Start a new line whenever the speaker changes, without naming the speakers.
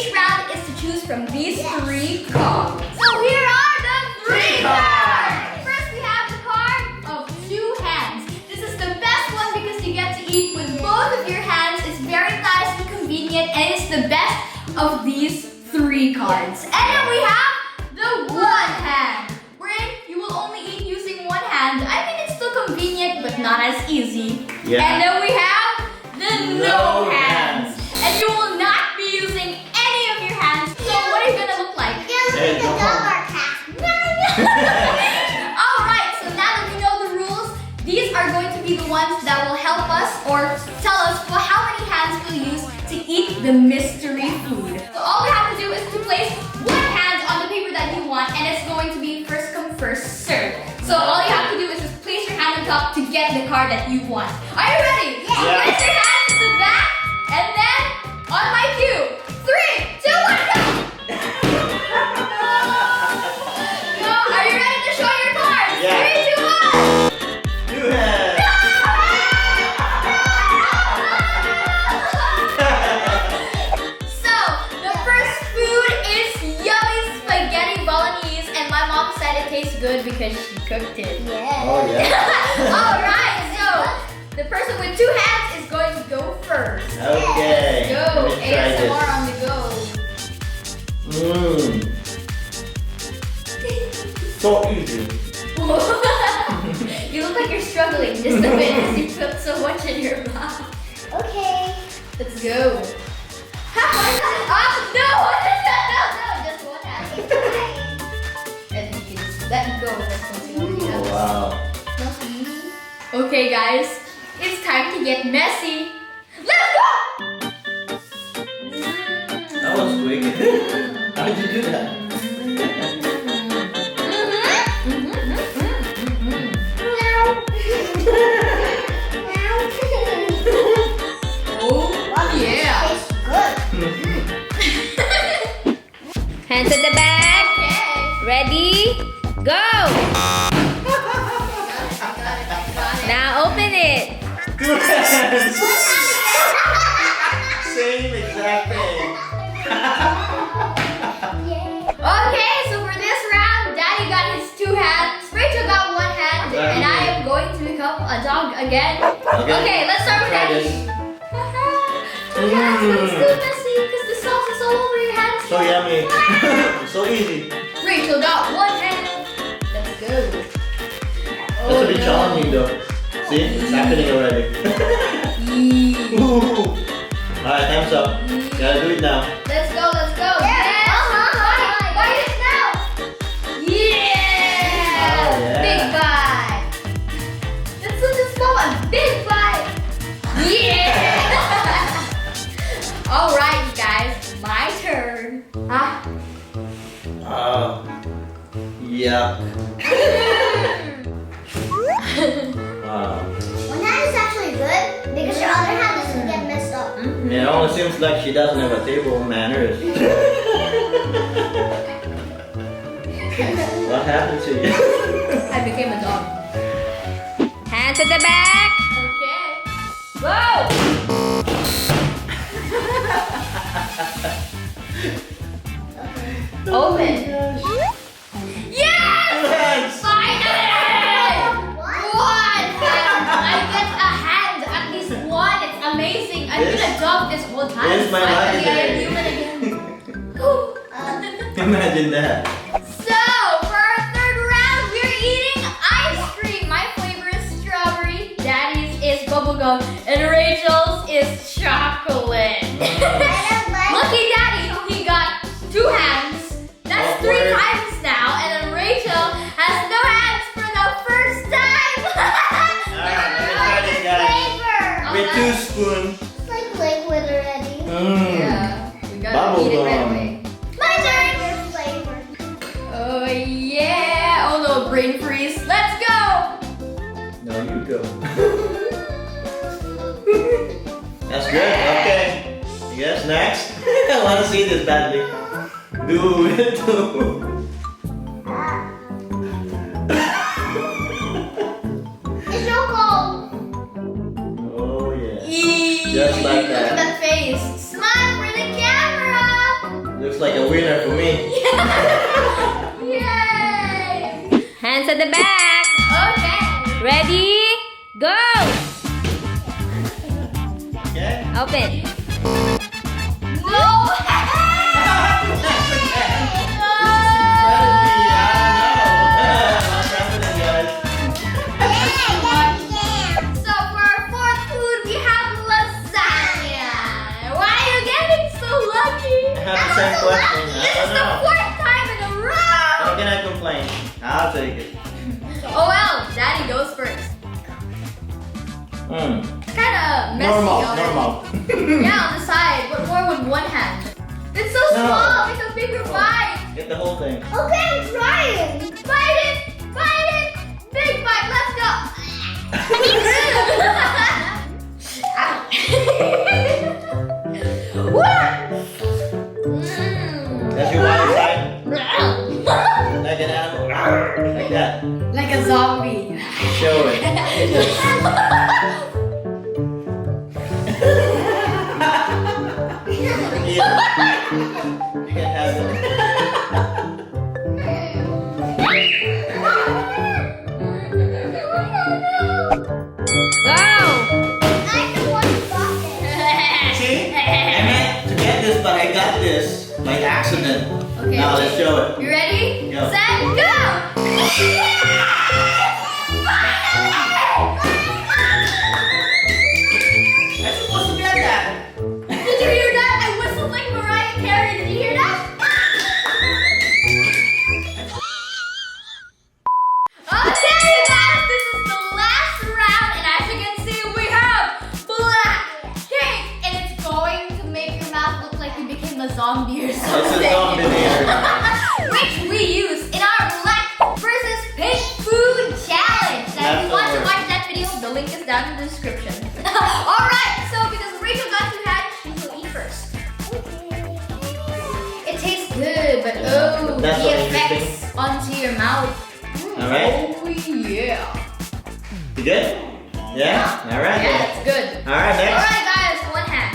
each round is to choose from these 3 cards. So here are the 3 cards. First, we have the card of 2 hands. This is the best one because you get to eat with both of your hands. It's very nice and convenient, and it's the best of these 3 cards. And then we have the 1 hand, wherein you will only eat using 1 hand. I think it's still convenient, but not as easy.
Yeah.
And then we have the no hands. And you will not be using any of your hands. So what are you gonna look like?
You're gonna look like a dog or a cat.
Alright, so now that we know the rules, these are going to be the ones that will help us or tell us how many hands we'll use to eat the mystery food. So all we have to do is to place 1 hand on the paper that you want, and it's going to be first come, first serve. So all you have to do is just place your hand on top to get the card that you want. Are you ready?
Yeah.
So place your hands at the back, and then on my cue, 3, 2, 1, go! No, are you ready to show your cards?
Yeah.
3, 2, 1!
2 hands.
So, the first food is yummy spaghetti bolognese, and my mom said it tastes good because she cooked it.
Yeah.
Oh yeah.
Alright, so the person with 2 hands is going to go first.
Okay.
Go,
Let me try
ASMR
this.
on the go.
So easy.
You look like you're struggling just a bit because you put so much in your mouth.
Okay.
Let's go. No, just 1 hand. And you can just let go of this one.
Oh, wow.
Okay guys, it's time to get messy. Let's go!
That was quick. How did you do that?
Oh yeah.
Tastes good.
Hands at the back.
Okay.
Ready? Go! Now open it.
2 hands. Same exact thing.
Okay, so for this round, Daddy got his 2 hands, Rachel got 1 hand, and I am going to become a dog again. Okay, let's start with
Try
Daddy.
this.
2 hands, but it's still messy because the sauce is all over your hands.
So yummy. So easy.
Rachel got 1 hand. Let's go.
That's a bit challenging though. See, it's happening already.
Yee.
Ooh. Alright, time's up. Gotta do it now.
Let's go, let's go. Yes. Bite it now. Yeah.
Oh, yeah.
Big bite. That's such a small one. Big bite. Yeah. All right, you guys, my turn. Ah.
Yeah. Wow.
1 hand is actually good because your other hand doesn't get messed up.
It only seems like she doesn't have a table manners. What happened to you?
I became a dog.
Hands at the back.
Okay. Whoa. Open. Yes! Finally! 1 hand! I get a hand, at least 1. It's amazing. I've been a dog this whole time.
This is my lucky
Finally, I am
day.
human again. Whew.
Imagine that.
So, for our 3rd round, we're eating ice cream. My flavor is strawberry, Daddy's is bubblegum, and Rachel's is chocolate. Lucky Daddy, he got 2 hands. That's 3
Awkward.
times now, and then Rachel has no hands for the first time.
Alright, let me try this, guys.
Flavor.
With 2 spoons.
It's like liquid already.
Yeah, we gotta eat it right away. My turn.
Your flavor.
Oh yeah. Oh no, brain freeze. Let's go.
No, you go. That's good. Okay. You guys next? I want to see this badly. Do it.
It's so cold.
Oh yeah.
Eee.
Just like
Look at
that.
that face. Smile for the camera.
like a winner for me.
Yay!
Hands at the back.
Okay.
Ready? Go.
Okay?
Open.
No! So for our fourth food, we have lasagna. Why are you getting so lucky?
I have the same question.
This is the fourth time in a row.
How can I complain? I'll take it.
Oh well, Daddy goes first. It's kind of messy.
Normal,
already.
normal.
Yeah, on the side, but more with one hand. It's so
No.
small. Make a bigger bite.
Get the whole thing.
Okay, I'm trying.
Bite it. Bite it. Big bite. Let's go.
That's your wild side? Like an animal. Like that.
Like a zombie.
Show it. Yeah. You can have it.
Go.
See? I meant to get this, but I got this by accident.
Okay.
Now let's show it.
You ready?
Go.
Set, go!
I'm supposed to get that.
Did you hear that? I whistled like Mariah Carey. Did you hear that? Okay, you guys, this is the last round, and as you can see, we have black cake, and it's going to make your mouth look like you became a zombie or
It's
something.
a zombie there.
Which we use in our black versus pink food challenge. Now, if you want to watch that video, the link is down in the description. Alright, so because Rachel got two hands, she will eat first. It tastes good, but oh,
That's
the
what
effects onto your mouth.
Alright?
Oh, yeah.
You good? Yeah? Alright
Yeah,
then.
it's good.
Alright, next.
Alright, guys, one hand.